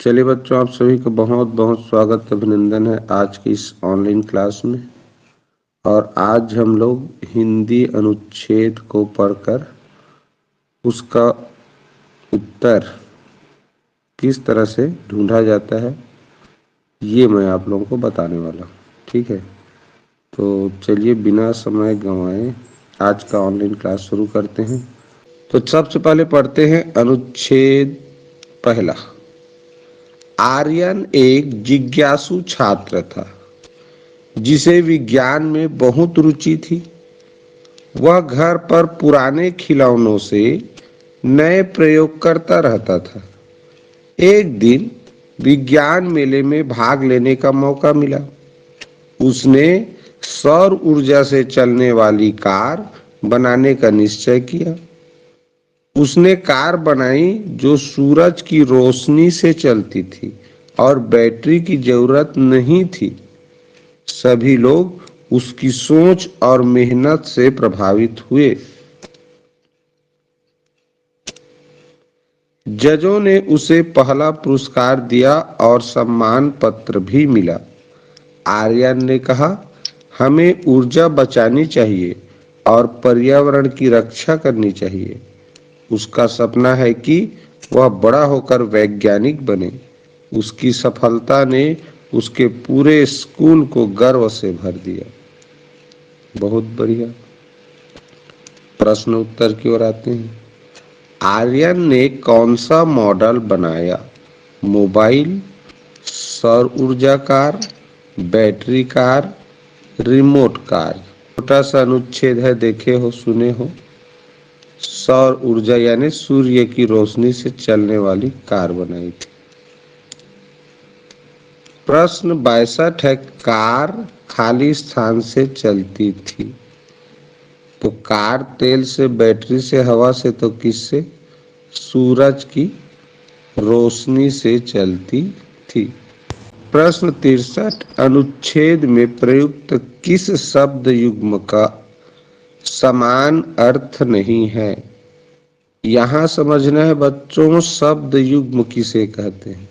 चलिए बच्चों, आप सभी का बहुत बहुत स्वागत अभिनंदन है आज की इस ऑनलाइन क्लास में। और आज हम लोग हिंदी अनुच्छेद को पढ़कर उसका उत्तर किस तरह से ढूंढा जाता है ये मैं आप लोगों को बताने वाला हूँ। ठीक है, तो चलिए बिना समय गंवाए आज का ऑनलाइन क्लास शुरू करते हैं। तो सबसे पहले पढ़ते हैं अनुच्छेद पहला। आर्यन एक जिज्ञासु छात्र था जिसे विज्ञान में बहुत रुचि थी। वह घर पर पुराने खिलौनों से नए प्रयोग करता रहता था। एक दिन विज्ञान मेले में भाग लेने का मौका मिला। उसने सौर ऊर्जा से चलने वाली कार बनाने का निश्चय किया। उसने कार बनाई जो सूरज की रोशनी से चलती थी और बैटरी की जरूरत नहीं थी। सभी लोग उसकी सोच और मेहनत से प्रभावित हुए। जजों ने उसे पहला पुरस्कार दिया और सम्मान पत्र भी मिला। आर्यन ने कहा, हमें ऊर्जा बचानी चाहिए और पर्यावरण की रक्षा करनी चाहिए। उसका सपना है कि वह बड़ा होकर वैज्ञानिक बने। उसकी सफलता ने उसके पूरे स्कूल को गर्व से भर दिया। बहुत बढ़िया। प्रश्न उत्तर की ओर आते हैं। आर्यन ने कौन सा मॉडल बनाया? मोबाइल, सौर ऊर्जा car, battery car, remote car. छोटा सा अनुच्छेद है, देखे हो सुने हो। सौर ऊर्जा यानी सूर्य की रोशनी से चलने वाली कार बनाई थी। प्रश्न 62 है। कार खाली स्थान से चलती थी। तो कार तेल से, बैटरी से, हवा से, तो किससे? सूरज की रोशनी से चलती थी। प्रश्न 63। अनुच्छेद में प्रयुक्त किस शब्द युग्म का समान अर्थ नहीं है? यहाँ समझना है बच्चों, शब्द युग्म किसे कहते हैं।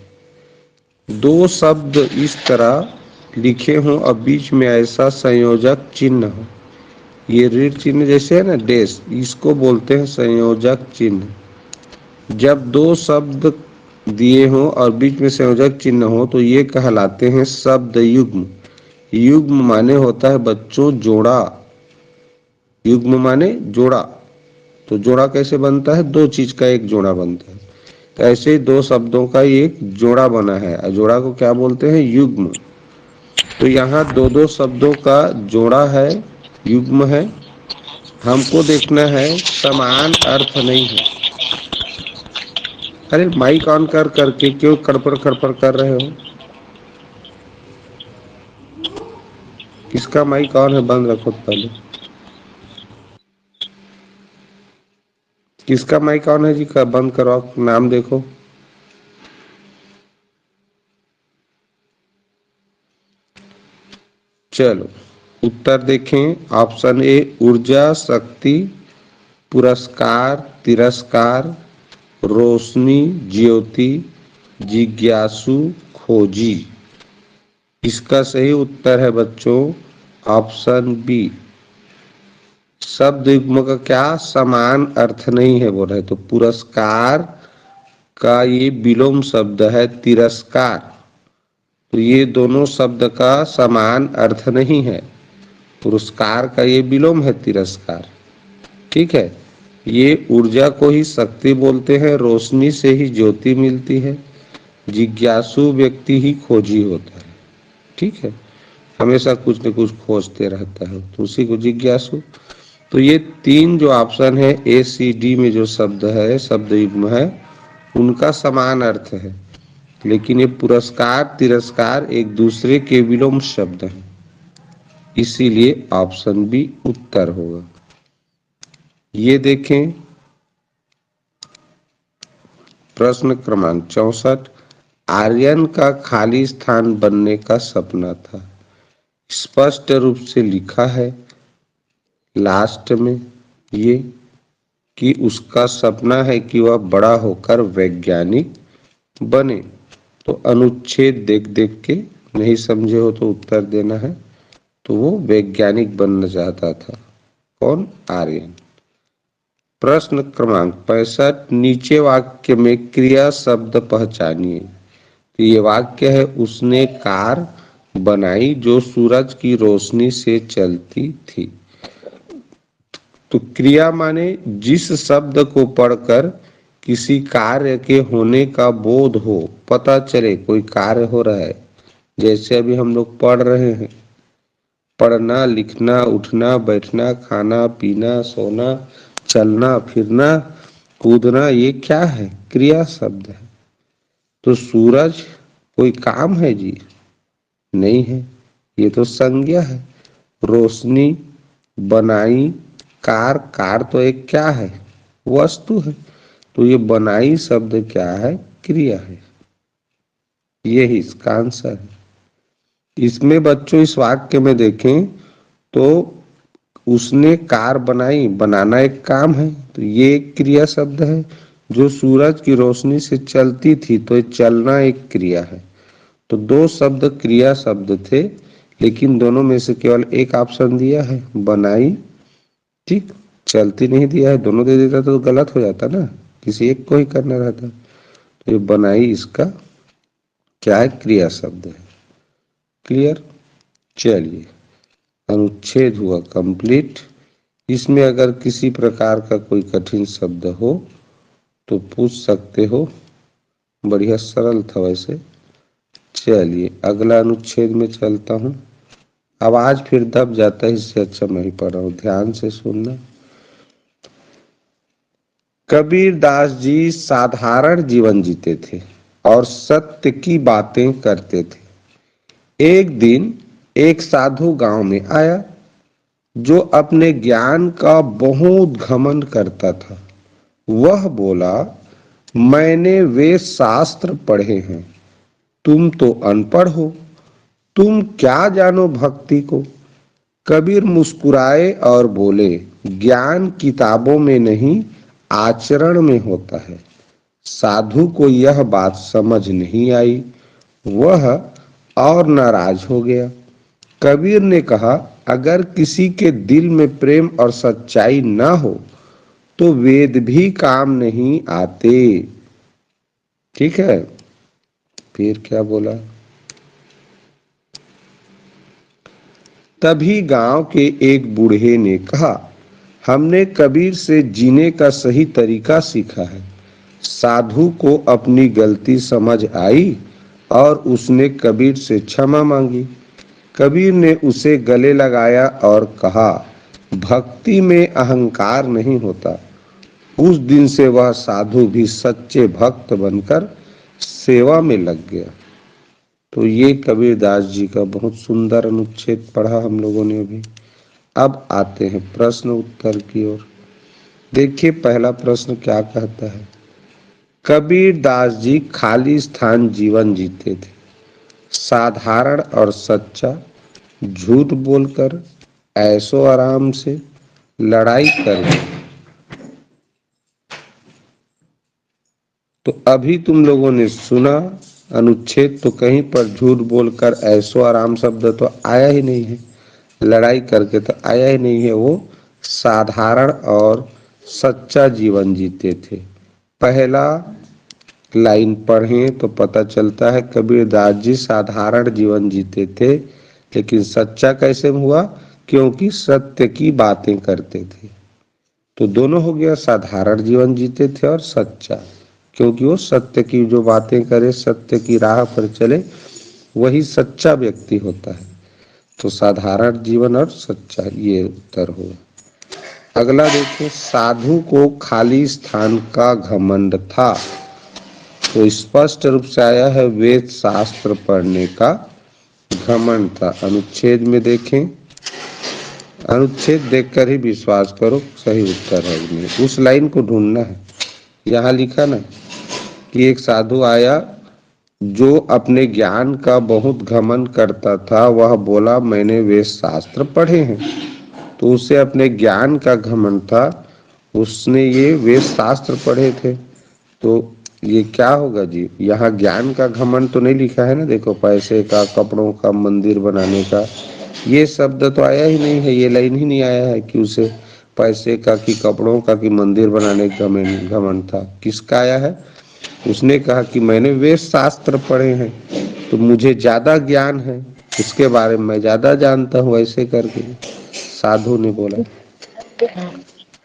दो शब्द इस तरह लिखे हों और बीच में ऐसा संयोजक चिन्ह हो, ये ऋण चिन्ह जैसे है ना, डैश, इसको बोलते हैं संयोजक चिन्ह। जब दो शब्द दिए हों और बीच में संयोजक चिन्ह हो तो ये कहलाते हैं शब्द युग्म। युग्म माने होता है बच्चों जोड़ा। युग्म माने जोड़ा। तो जोड़ा कैसे बनता है? दो चीज का एक जोड़ा बनता है। तो ऐसे ही दो शब्दों का एक जोड़ा बना है और जोड़ा को क्या बोलते हैं? युग्म। तो यहाँ दो दो शब्दों का जोड़ा है, युग्म है। हमको देखना है समान अर्थ नहीं है। अरे माइक ऑन कर करके क्यों कड़पड़ खड़पड़ कर रहे हो? किसका माइक ऑन है? बंद रखो पहले। किसका माइक ऑन है जी? का बंद करो, नाम देखो। चलो उत्तर देखें। ऑप्शन ए ऊर्जा, शक्ति, पुरस्कार, तिरस्कार, रोशनी, ज्योति, जिज्ञासु, खोजी। इसका सही उत्तर है बच्चों ऑप्शन बी। शब्द युग्म का क्या समान अर्थ नहीं है बोल रहे, तो पुरस्कार का ये विलोम शब्द है तिरस्कार। तो ये दोनों शब्द का समान अर्थ नहीं है। पुरस्कार का ये विलोम है तिरस्कार। ठीक है। ये ऊर्जा को ही शक्ति बोलते हैं, रोशनी से ही ज्योति मिलती है, जिज्ञासु व्यक्ति ही खोजी होता है। ठीक है, हमेशा कुछ न कुछ खोजते रहता है, तो उसी को जिज्ञासु। तो ये तीन जो ऑप्शन है ए सी डी में जो शब्द है, शब्द युग्म है, उनका समान अर्थ है। लेकिन ये पुरस्कार, तिरस्कार एक दूसरे के विलोम शब्द हैं, इसीलिए ऑप्शन बी उत्तर होगा। ये देखें प्रश्न क्रमांक 64। आर्यन का खाली स्थान बनने का सपना था। स्पष्ट रूप से लिखा है लास्ट में ये कि उसका सपना है कि वह बड़ा होकर वैज्ञानिक बने। तो अनुच्छेद देख देख के नहीं समझे हो तो उत्तर देना है। तो वो वैज्ञानिक बनना चाहता था। कौन? आर्यन। प्रश्न क्रमांक 65, नीचे वाक्य में क्रिया शब्द पहचानिए। तो ये वाक्य है, उसने कार बनाई जो सूरज की रोशनी से चलती थी। तो क्रिया माने जिस शब्द को पढ़कर किसी कार्य के होने का बोध हो, पता चले कोई कार्य हो रहा है। जैसे अभी हम लोग पढ़ रहे हैं, पढ़ना, लिखना, उठना, बैठना, खाना, पीना, सोना, चलना, फिरना, कूदना, ये क्या है? क्रिया शब्द है। तो सूरज कोई काम है जी? नहीं है, ये तो संज्ञा है। रोशनी, बनाई, कार, कार तो एक क्या है? वस्तु है। तो ये बनाई शब्द क्या है? क्रिया है। यही इसका आंसर है। इसमें बच्चों इस वाक्य में देखें तो उसने कार बनाई, बनाना एक काम है, तो ये एक क्रिया शब्द है। जो सूरज की रोशनी से चलती थी, तो ये चलना एक क्रिया है। तो दो शब्द क्रिया शब्द थे, लेकिन दोनों में से केवल एक ऑप्शन दिया है, बनाई। ठीक, चलती नहीं दिया है। दोनों दे देता तो गलत हो जाता ना, किसी एक को ही करना रहता। तो ये बनाई इसका क्या है? क्रिया शब्द है। क्लियर? चलिए, अनुच्छेद हुआ कंप्लीट। इसमें अगर किसी प्रकार का कोई कठिन शब्द हो तो पूछ सकते हो, बढ़िया सरल था वैसे। चलिए अगला अनुच्छेद में चलता हूँ। आवाज फिर दब जाता है, इससे अच्छा मैं ही पढ़ रहा हूँ, ध्यान से सुनना। कबीर दास जी साधारण जीवन जीते थे और सत्य की बातें करते थे। एक दिन एक साधु गांव में आया जो अपने ज्ञान का बहुत घमंड करता था। वह बोला, मैंने वे शास्त्र पढ़े हैं, तुम तो अनपढ़ हो, तुम क्या जानो भक्ति को। कबीर मुस्कुराए और बोले, ज्ञान किताबों में नहीं आचरण में होता है। साधु को यह बात समझ नहीं आई। वह और नाराज हो गया। कबीर ने कहा, अगर किसी के दिल में प्रेम और सच्चाई न हो तो वेद भी काम नहीं आते। ठीक है, फिर क्या बोला? तभी गांव के एक बूढ़े ने कहा, हमने कबीर से जीने का सही तरीका सीखा है। साधु को अपनी गलती समझ आई और उसने कबीर से क्षमा मांगी। कबीर ने उसे गले लगाया और कहा, भक्ति में अहंकार नहीं होता। उस दिन से वह साधु भी सच्चे भक्त बनकर सेवा में लग गया। तो ये कबीरदास जी का बहुत सुंदर अनुच्छेद पढ़ा हम लोगों ने अभी। अब आते हैं प्रश्न उत्तर की ओर। देखिए पहला प्रश्न क्या कहता है। कबीरदास जी खाली स्थान जीवन जीते थे, साधारण और सच्चा, झूठ बोलकर, ऐशो आराम से, लड़ाई करके। तो अभी तुम लोगों ने सुना अनुच्छेद, तो कहीं पर झूठ बोलकर, ऐशो आराम शब्द तो आया ही नहीं है, लड़ाई करके तो आया ही नहीं है। वो साधारण और सच्चा जीवन जीते थे। पहला लाइन पढ़ें तो पता चलता है कबीरदास जी साधारण जीवन जीते थे, लेकिन सच्चा कैसे हुआ? क्योंकि सत्य की बातें करते थे। तो दोनों हो गया, साधारण जीवन जीते थे और सच्चा, क्योंकि वो सत्य की जो बातें करे, सत्य की राह पर चले, वही सच्चा व्यक्ति होता है। तो साधारण जीवन और सच्चा, ये उत्तर हुआ। अगला देखिए, साधु को खाली स्थान का घमंड था। तो स्पष्ट रूप से आया है, वेद शास्त्र पढ़ने का घमंड था। अनुच्छेद में देखें, अनुच्छेद देखकर ही विश्वास करो सही उत्तर है। नहीं उस लाइन को ढूंढना है। यहाँ लिखा ना कि एक साधु आया जो अपने ज्ञान का बहुत घमंड करता था। वह बोला, मैंने वेद शास्त्र पढ़े हैं। तो उसे अपने ज्ञान का घमंड था, उसने ये वेद शास्त्र पढ़े थे। तो ये क्या होगा जी? यहाँ ज्ञान का घमंड तो नहीं लिखा है ना, देखो पैसे का, कपड़ों का, मंदिर बनाने का, ये शब्द तो आया ही नहीं है, ये लाइन ही नहीं आया है कि उसे पैसे का कि कपड़ों का कि मंदिर बनाने का घमंड घमंड था। किसका आया है? उसने कहा कि मैंने वेद शास्त्र पढ़े हैं तो मुझे ज्यादा ज्ञान है, उसके बारे में मैं ज्यादा जानता हूँ, ऐसे करके साधु ने बोला।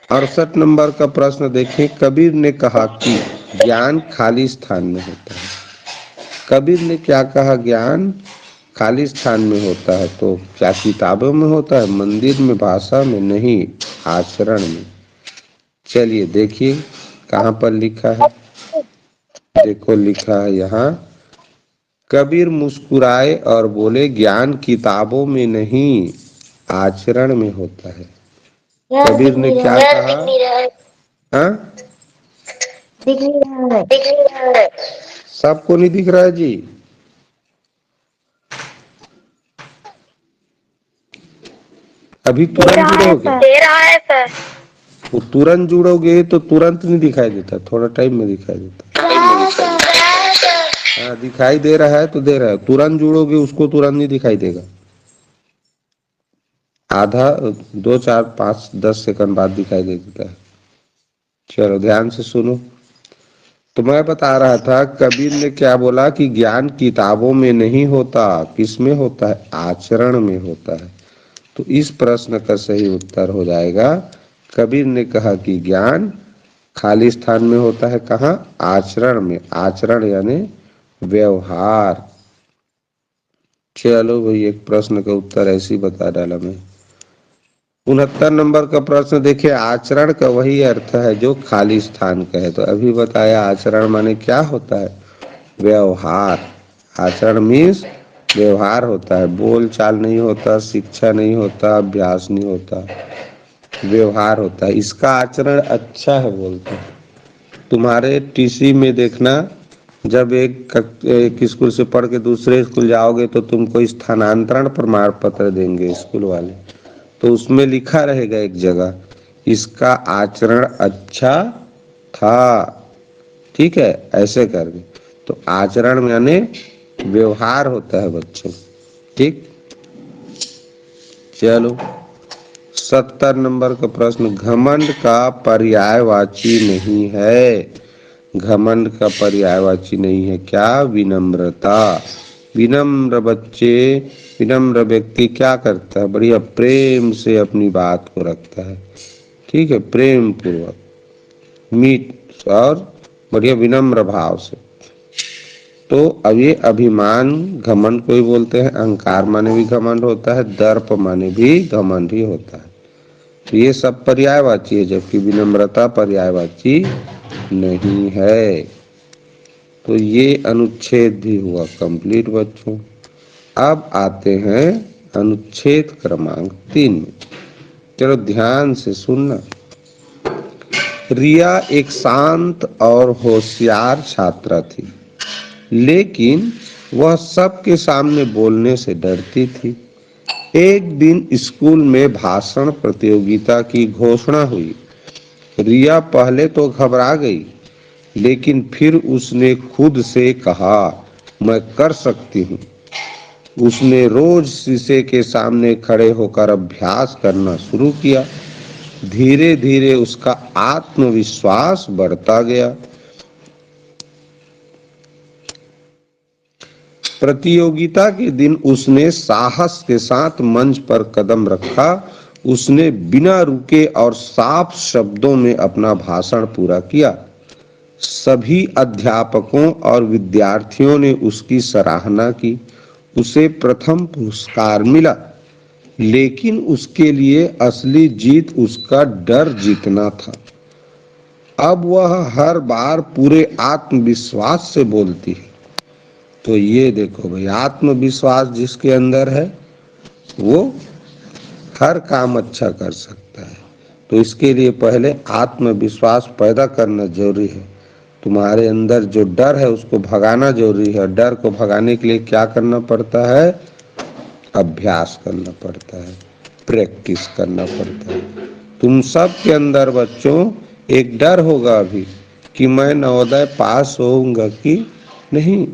68 नंबर का प्रश्न देखें। कबीर ने कहा कि ज्ञान खाली स्थान में होता है। कबीर ने क्या कहा? ज्ञान खाली स्थान में होता है। तो क्या किताबों में होता है? मंदिर में, भाषा में? नहीं, आचरण में। चलिए देखिए कहाँ पर लिखा है। देखो लिखा है यहाँ, कबीर मुस्कुराए और बोले ज्ञान किताबों में नहीं आचरण में होता है। कबीर ने क्या कहा? हाँ, दिख नहीं रहा है। दिख नहीं रहा है। सबको नहीं दिख रहा है जी? अभी दे तुरंत रहा है जुड़ोगे? सर। दे रहा है सर। वो तुरंत जुड़ोगे तो तुरंत नहीं दिखाई देता, थोड़ा टाइम में दिखाई देता। दे रहा है सर। हाँ, दिखाई दे रहा है तो दे रहा है, तुरंत जुड़ोगे उसको तुरंत नहीं दिखाई देगा, आधा 2 4 5 10 सेकंड बाद दिखाई देता है। चलो ध्यान से सुनो। तो मैं बता रहा था कबीर ने क्या बोला कि ज्ञान किताबों में नहीं होता, किसमें होता है? आचरण में होता है। तो इस प्रश्न का सही उत्तर हो जाएगा, कबीर ने कहा कि ज्ञान खाली स्थान में होता है। कहाँ? आचरण में। आचरण यानी व्यवहार। चलो भाई, एक प्रश्न का उत्तर ऐसे ही बता डाला मैं। 69 नंबर का प्रश्न देखिए, आचरण का वही अर्थ है जो खाली स्थान का है। तो अभी बताया आचरण माने क्या होता है? व्यवहार। आचरण मीन्स व्यवहार होता है, बोल चाल नहीं होता, शिक्षा नहीं होता, अभ्यास नहीं होता, व्यवहार होता है। इसका आचरण अच्छा है बोलते हैं। तुम्हारे टीसी में देखना, जब एक स्कूल से पढ़ के दूसरे स्कूल जाओगे तो तुमको स्थानांतरण प्रमाण पत्र देंगे स्कूल वाले, तो उसमें लिखा रहेगा एक जगह, इसका आचरण अच्छा था। ठीक है, ऐसे करके। तो आचरण यानी व्यवहार होता है बच्चों। ठीक, चलो 70 नंबर का प्रश्न, घमंड का पर्यायवाची नहीं है। घमंड का पर्यायवाची नहीं है क्या? विनम्रता। विनम्र बच्चे, विनम्र व्यक्ति क्या करता है? बढ़िया प्रेम से अपनी बात को रखता है। ठीक है, प्रेम पूर्वक, मीठ और बढ़िया विनम्र भाव से। तो अब ये अभिमान घमंड को ही बोलते हैं। अहंकार माने भी घमंड होता है, दर्प माने भी घमंड ही होता है। तो ये सब पर्यायवाची है, जबकि विनम्रता पर्यायवाची नहीं है। तो ये अनुच्छेद भी हुआ कंप्लीट बच्चों। अब आते हैं अनुच्छेद क्रमांक 3 में। चलो ध्यान से सुनना। रिया एक शांत और होशियार छात्रा थी, लेकिन वह सबके सामने बोलने से डरती थी। एक दिन स्कूल में भाषण प्रतियोगिता की घोषणा हुई। रिया पहले तो घबरा गई, लेकिन फिर उसने खुद से कहा, मैं कर सकती हूँ। उसने रोज शीशे के सामने खड़े होकर अभ्यास करना शुरू किया। धीरे धीरे उसका आत्मविश्वास बढ़ता गया। प्रतियोगिता के दिन उसने साहस के साथ मंच पर कदम रखा। उसने बिना रुके और साफ शब्दों में अपना भाषण पूरा किया। सभी अध्यापकों और विद्यार्थियों ने उसकी सराहना की। उसे प्रथम पुरस्कार मिला, लेकिन उसके लिए असली जीत उसका डर जीतना था। अब वह हर बार पूरे आत्मविश्वास से बोलती है। तो ये देखो भाई, आत्मविश्वास जिसके अंदर है वो हर काम अच्छा कर सकता है। तो इसके लिए पहले आत्मविश्वास पैदा करना जरूरी है। तुम्हारे अंदर जो डर है उसको भगाना जरूरी है। डर को भगाने के लिए क्या करना पड़ता है? अभ्यास करना पड़ता है, प्रैक्टिस करना पड़ता है। तुम सब के अंदर बच्चों एक डर होगा अभी कि मैं नवोदय पास होऊंगा कि नहीं।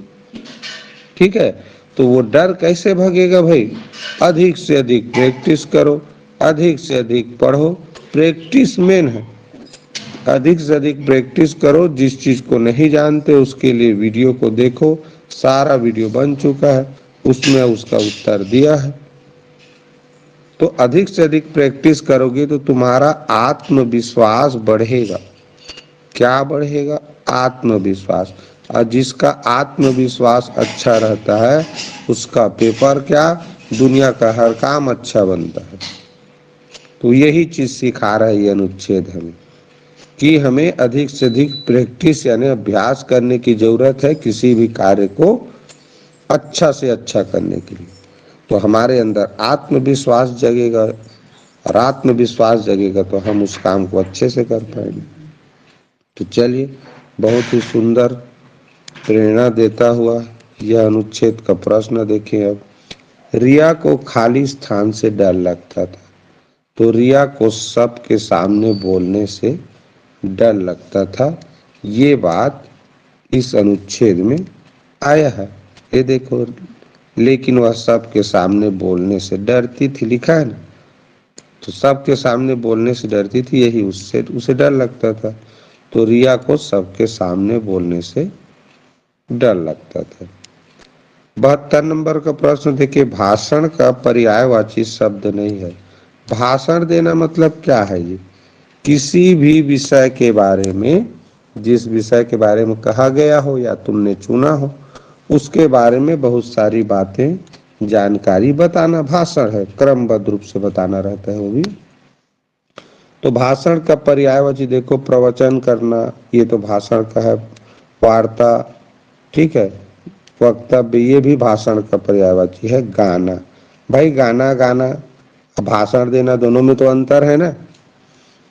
ठीक है, तो वो डर कैसे भागेगा भाई? अधिक से अधिक प्रैक्टिस करो, अधिक से अधिक पढ़ो, प्रैक्टिस मेन है। अधिक से अधिक प्रैक्टिस करो, जिस चीज को नहीं जानते उसके लिए वीडियो को देखो, सारा वीडियो बन चुका है, उसमें उसका उत्तर दिया है। तो अधिक से अधिक प्रैक्टिस करोगे तो तुम्हारा आत्मविश्वास बढ़ेगा। क्या बढ़ेगा? आत्मविश्वास। और जिसका आत्मविश्वास अच्छा रहता है उसका पेपर क्या, दुनिया का हर काम अच्छा बनता है। तो यही चीज सिखा रहा है ये अनुच्छेद हमें, कि हमें अधिक से अधिक प्रैक्टिस यानी अभ्यास करने की जरूरत है किसी भी कार्य को अच्छा से अच्छा करने के लिए। तो हमारे अंदर आत्मविश्वास जगेगा, और आत्मविश्वास जगेगा तो हम उस काम को अच्छे से कर पाएंगे। तो चलिए, बहुत ही सुंदर प्रेरणा देता हुआ यह अनुच्छेद का प्रश्न देखें। अब, रिया को खाली स्थान से डर लगता था, तो रिया को सबके सामने बोलने से डर लगता था। ये बात इस अनुच्छेद में आया है। ये देखो, लेकिन वह सबके सामने बोलने से डरती थी, लिखा है ना। तो सबके सामने बोलने से डरती थी, यही उससे उसे डर लगता था। तो रिया को सबके सामने बोलने से डर लगता था। 72 नंबर का प्रश्न देखिए, भाषण का पर्यायवाची शब्द नहीं है। भाषण देना मतलब क्या है? ये किसी भी विषय के बारे में, जिस विषय के बारे में कहा गया हो या तुमने चुना हो, उसके बारे में बहुत सारी बातें, जानकारी बताना भाषण है। क्रमबद्ध रूप से बताना रहता है वो भी। तो भाषण का पर्यायवाची देखो, प्रवचन करना, ये तो भाषण का है। वार्ता, ठीक है, वक्तव्य, ये भी भाषण का पर्यायवाची है। गाना, भाई गाना गाना, भाषण देना, दोनों में तो अंतर है ना।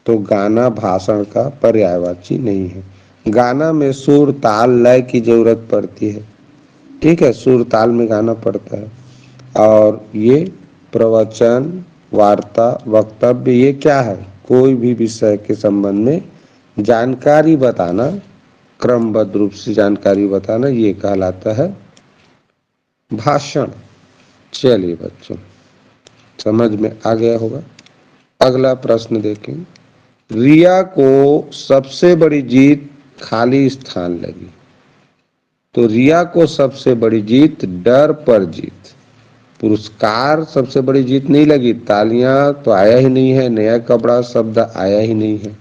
तो गाना भाषण का पर्यायवाची नहीं है। गाना में सुर ताल लय की जरूरत पड़ती है। ठीक है, सुर ताल में गाना पड़ता है। और ये प्रवचन, वार्ता, वक्तव्य, ये क्या है? कोई भी विषय के संबंध में जानकारी बताना, क्रमबद्ध रूप से जानकारी बताना, ये कहलाता है भाषण। चलिए बच्चों, समझ में आ गया होगा। अगला प्रश्न देखें। रिया को सबसे बड़ी जीत खाली स्थान लगी। तो रिया को सबसे बड़ी जीत डर पर जीत, पुरस्कार सबसे बड़ी जीत नहीं लगी। तालियां तो आया ही नहीं है, नया कपड़ा शब्द आया ही नहीं है।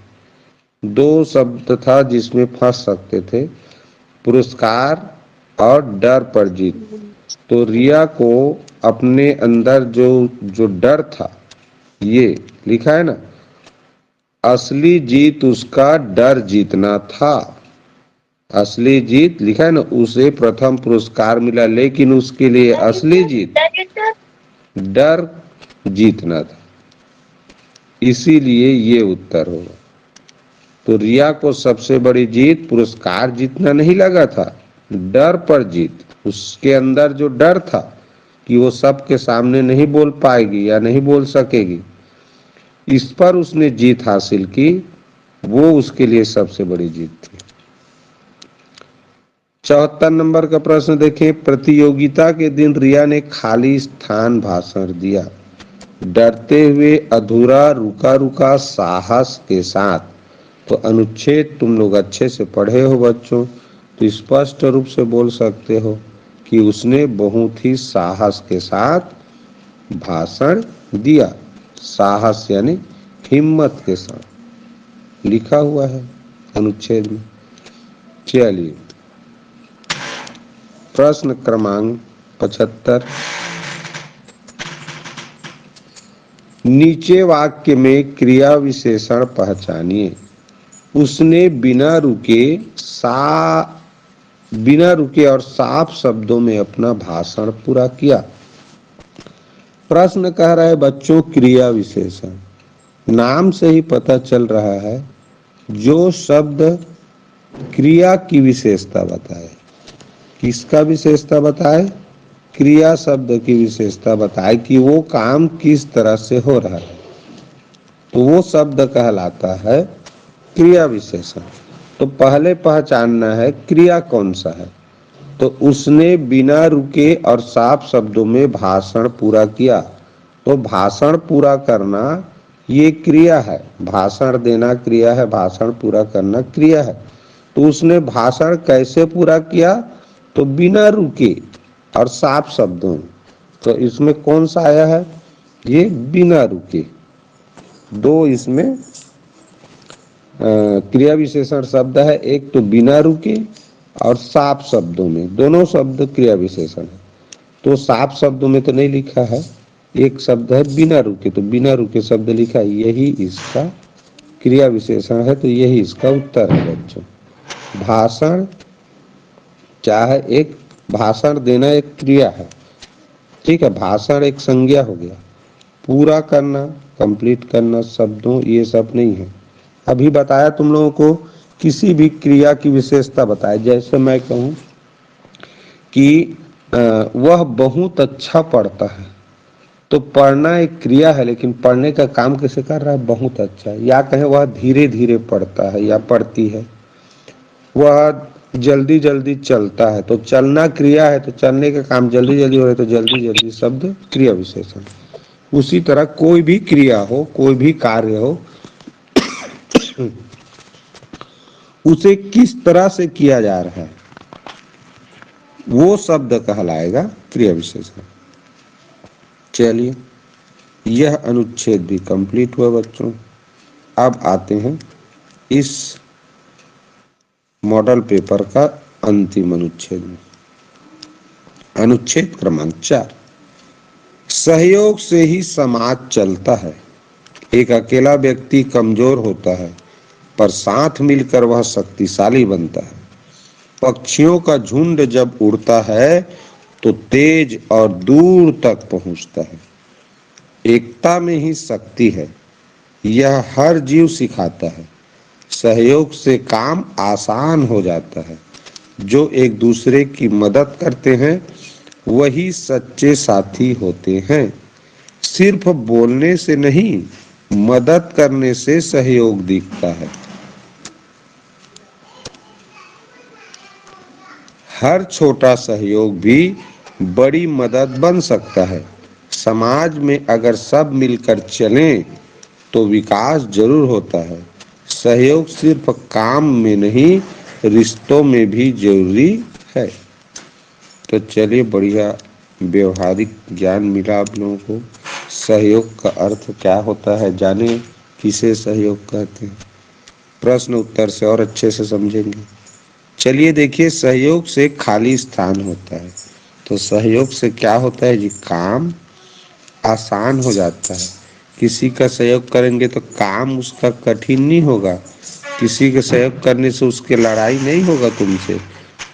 दो शब्द था जिसमें फंस सकते थे, पुरस्कार और डर पर जीत। तो रिया को अपने अंदर जो जो डर था, ये लिखा है ना, असली जीत उसका डर जीतना था। असली जीत लिखा है ना, उसे प्रथम पुरस्कार मिला, लेकिन उसके लिए असली जीत डर जीतना था। इसीलिए ये उत्तर होगा। तो रिया को सबसे बड़ी जीत पुरस्कार जीतना नहीं लगा था, डर पर जीत। उसके अंदर जो डर था कि वो सबके सामने नहीं बोल पाएगी या नहीं बोल सकेगी, इस पर उसने जीत हासिल की, वो उसके लिए सबसे बड़ी जीत थी। 74 नंबर का प्रश्न देखें। प्रतियोगिता के दिन रिया ने खाली स्थान भाषण दिया, डरते हुए, अधूरा, रुका रुका, साहस के साथ। तो अनुच्छेद तुम लोग अच्छे से पढ़े हो बच्चों, तो स्पष्ट रूप से बोल सकते हो कि उसने बहुत ही साहस के साथ भाषण दिया। साहस यानी हिम्मत के साथ लिखा हुआ है अनुच्छेद में। चलिए, प्रश्न क्रमांक 75। नीचे वाक्य में क्रिया विशेषण पहचानिए। उसने बिना रुके और साफ शब्दों में अपना भाषण पूरा किया। प्रश्न कह रहा है बच्चों, क्रिया विशेषण, नाम से ही पता चल रहा है जो शब्द क्रिया की विशेषता बताए। किसका विशेषता बताए? क्रिया शब्द की विशेषता बताए कि वो काम किस तरह से हो रहा है, तो वो शब्द कहलाता है क्रिया विशेषण। तो पहले पहचानना है क्रिया कौन सा है। तो उसने बिना रुके और साफ शब्दों में भाषण पूरा किया। तो भाषण पूरा करना ये क्रिया है, भाषण देना क्रिया है, भाषण पूरा करना क्रिया है। तो उसने भाषण कैसे पूरा किया? तो बिना रुके और साफ शब्दों में। तो इसमें कौन सा आया है? ये बिना रुके। दो इसमें क्रिया विशेषण शब्द है, एक तो बिना रुके और साफ शब्दों में, दोनों शब्द क्रिया विशेषण है। तो साफ शब्दों में तो नहीं लिखा है, एक शब्द है बिना रुके, तो बिना रुके शब्द लिखा है, यही इसका क्रिया विशेषण है। तो यही इसका उत्तर है बच्चों। भाषण क्या है? एक भाषण देना एक क्रिया है, ठीक है। भाषण एक संज्ञा हो गया। पूरा करना, कंप्लीट करना शब्दों, ये सब नहीं है। अभी बताया तुम लोगों को, किसी भी क्रिया की विशेषता बताया। जैसे मैं कहूँ कि वह बहुत अच्छा पढ़ता है, तो पढ़ना एक क्रिया है, लेकिन पढ़ने का काम कैसे कर रहा है? बहुत अच्छा। या कहें वह धीरे धीरे पढ़ता है या पढ़ती है। वह जल्दी जल्दी चलता है, तो चलना क्रिया है, तो चलने का काम जल्दी जल्दी हो रहा है, तो जल्दी जल्दी शब्द क्रिया विशेषण। उसी तरह कोई भी क्रिया हो, कोई भी कार्य हो, उसे किस तरह से किया जा रहा है वो शब्द कहलाएगा क्रिया विशेषण। चलिए, यह अनुच्छेद भी कंप्लीट हुआ बच्चों। अब आते हैं इस मॉडल पेपर का अंतिम अनुच्छेद में। अनुच्छेद क्रमांक 4। सहयोग से ही समाज चलता है। एक अकेला व्यक्ति कमजोर होता है, पर साथ मिलकर वह शक्तिशाली बनता है। पक्षियों का झुंड जब उड़ता है तो तेज और दूर तक पहुंचता है। एकता में ही शक्ति है, यह हर जीव सिखाता है। सहयोग से काम आसान हो जाता है। जो एक दूसरे की मदद करते हैं वही सच्चे साथी होते हैं। सिर्फ बोलने से नहीं, मदद करने से सहयोग दिखता है। हर छोटा सहयोग भी बड़ी मदद बन सकता है। समाज में अगर सब मिलकर चलें तो विकास जरूर होता है। सहयोग सिर्फ काम में नहीं, रिश्तों में भी जरूरी है। तो चलिए, बढ़िया व्यवहारिक ज्ञान मिला आप लोगों को। सहयोग का अर्थ क्या होता है जाने, किसे सहयोग कहते हैं, प्रश्न उत्तर से और अच्छे से समझेंगे। चलिए देखिए, सहयोग से खाली स्थान होता है। तो सहयोग से क्या होता है जी? काम आसान हो जाता है। किसी का सहयोग करेंगे तो काम उसका कठिन नहीं होगा। किसी के सहयोग करने से उसके लड़ाई नहीं होगा तुमसे,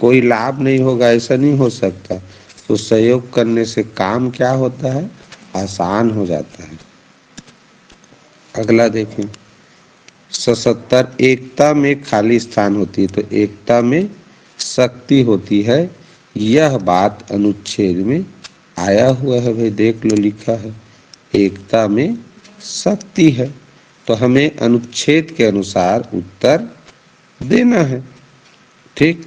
कोई लाभ नहीं होगा, ऐसा नहीं हो सकता। तो सहयोग करने से काम क्या होता है? आसान हो जाता है। अगला देखें, 77। एकता में खाली स्थान होती है, तो एकता में शक्ति होती है। यह बात अनुच्छेद में आया हुआ है भाई, देख लो, लिखा है एकता में शक्ति है। तो हमें अनुच्छेद के अनुसार उत्तर देना है, ठीक।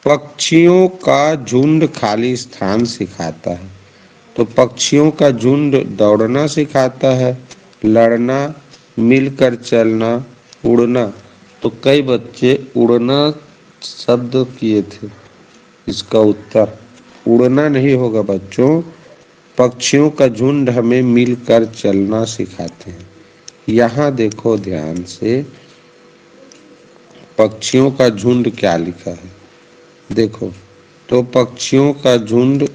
पक्षियों का झुंड खाली स्थान सिखाता है। तो पक्षियों का झुंड दौड़ना सिखाता है, लड़ना, मिलकर चलना, उड़ना। तो कई बच्चे उड़ना शब्द किए थे, इसका उत्तर उड़ना नहीं होगा बच्चों। पक्षियों का झुंड हमें मिलकर चलना सिखाते हैं। यहाँ देखो ध्यान से, पक्षियों का झुंड क्या लिखा है देखो। तो पक्षियों का झुंड,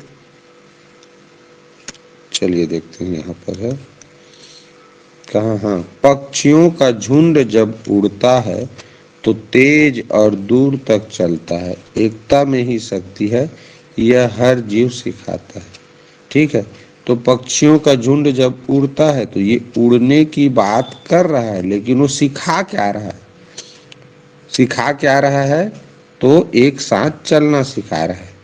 चलिए देखते हैं यहाँ पर है कहाँ। हाँ, पक्षियों का झुंड जब उड़ता है तो तेज और दूर तक चलता है। एकता में ही शक्ति है, यह हर जीव सिखाता है, ठीक है। तो पक्षियों का झुंड जब उड़ता है तो ये उड़ने की बात कर रहा है, लेकिन वो सिखा क्या रहा है? सिखा क्या रहा है? तो एक साथ चलना सिखा रहा है।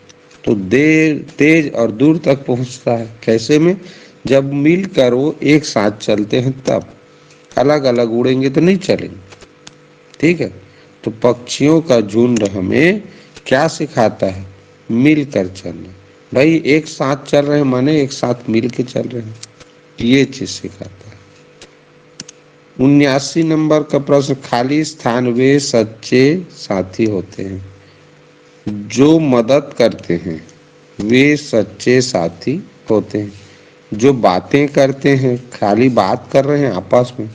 तो देर तेज और दूर तक पहुंचता है। कैसे में? जब मिलकर वो एक साथ चलते हैं तब। अलग अलग उड़ेंगे तो नहीं चलेंगे, ठीक है। तो पक्षियों का झुंड हमें क्या सिखाता है? मिलकर चलना। भाई एक साथ चल रहे हैं माने एक साथ मिल के चल रहे हैं, ये चीज सिखाता है। 79 नंबर का प्रश्न, खाली स्थान वे सच्चे साथी होते हैं जो मदद करते हैं, वे सच्चे साथी होते हैं। जो बातें करते हैं, खाली बात कर रहे हैं आपस में,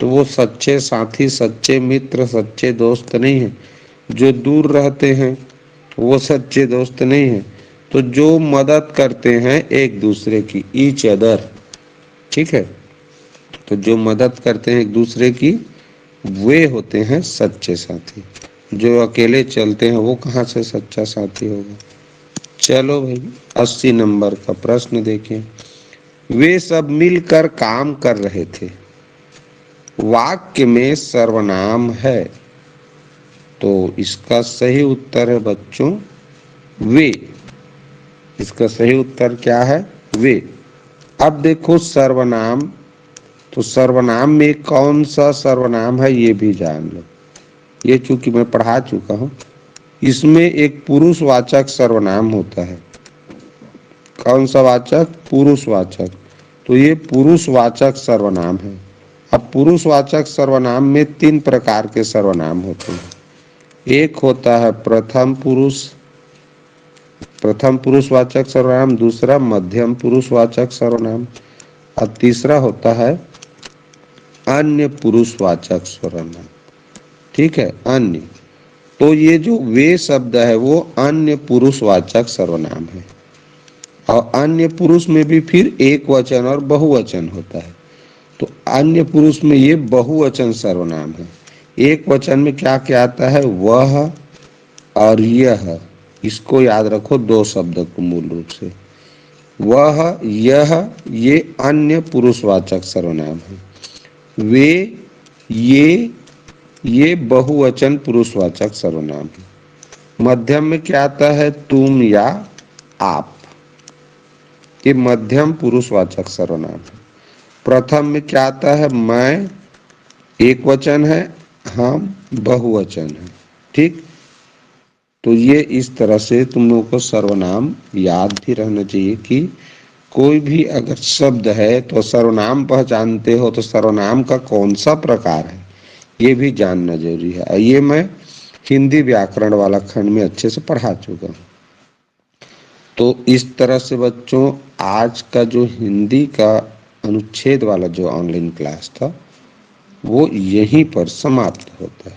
तो वो सच्चे साथी, सच्चे मित्र, सच्चे दोस्त नहीं है। जो दूर रहते हैं वो सच्चे दोस्त नहीं है। तो जो मदद करते हैं एक दूसरे की, ईच अदर, ठीक है, तो जो मदद करते हैं एक दूसरे की, वे होते हैं सच्चे साथी। जो अकेले चलते हैं वो कहाँ से सच्चा साथी होगा। चलो भाई 80 नंबर का प्रश्न देखें। वे सब मिलकर काम कर रहे थे, वाक्य में सर्वनाम है, तो इसका सही उत्तर है बच्चों वे। इसका सही उत्तर क्या है? वे। अब देखो सर्वनाम, तो सर्वनाम में कौन सा सर्वनाम है ये भी जान लो। ये चूंकि मैं पढ़ा चुका हूं, इसमें एक पुरुषवाचक सर्वनाम होता है। कौन सा वाचक? पुरुषवाचक। तो ये पुरुषवाचक सर्वनाम है। अब पुरुषवाचक सर्वनाम में 3 प्रकार के सर्वनाम होते हैं। एक होता है प्रथम पुरुष, प्रथम पुरुषवाचक सर्वनाम, दूसरा मध्यम पुरुषवाचक सर्वनाम, और तीसरा होता है अन्य पुरुषवाचक सर्वनाम। ठीक है, अन्य। तो ये जो वे शब्द है वो अन्य पुरुषवाचक सर्वनाम है। और अन्य पुरुष में भी फिर एक वचन और बहुवचन होता है। तो अन्य पुरुष में ये बहुवचन सर्वनाम है। एक वचन में क्या क्या आता है? वह और यह। इसको याद रखो, 2 शब्द को मूल रूप से। वह, यह, ये अन्य पुरुषवाचक सर्वनाम है। वे, ये बहुवचन पुरुषवाचक सर्वनाम है। मध्यम में क्या आता है? तुम या आप, ये मध्यम पुरुषवाचक सर्वनाम है। प्रथम में क्या आता है? मैं, एक वचन है, हम बहुवचन है। ठीक, तो ये इस तरह से तुम लोगों को सर्वनाम याद भी रहना चाहिए कि कोई भी अगर शब्द है तो सर्वनाम पहचानते हो तो सर्वनाम का कौन सा प्रकार है ये भी जानना जरूरी है। ये मैं हिंदी व्याकरण वाला खंड में अच्छे से पढ़ा चुका हूँ। तो इस तरह से बच्चों आज का जो हिंदी का अनुच्छेद वाला जो ऑनलाइन क्लास था वो यहीं पर समाप्त होता है।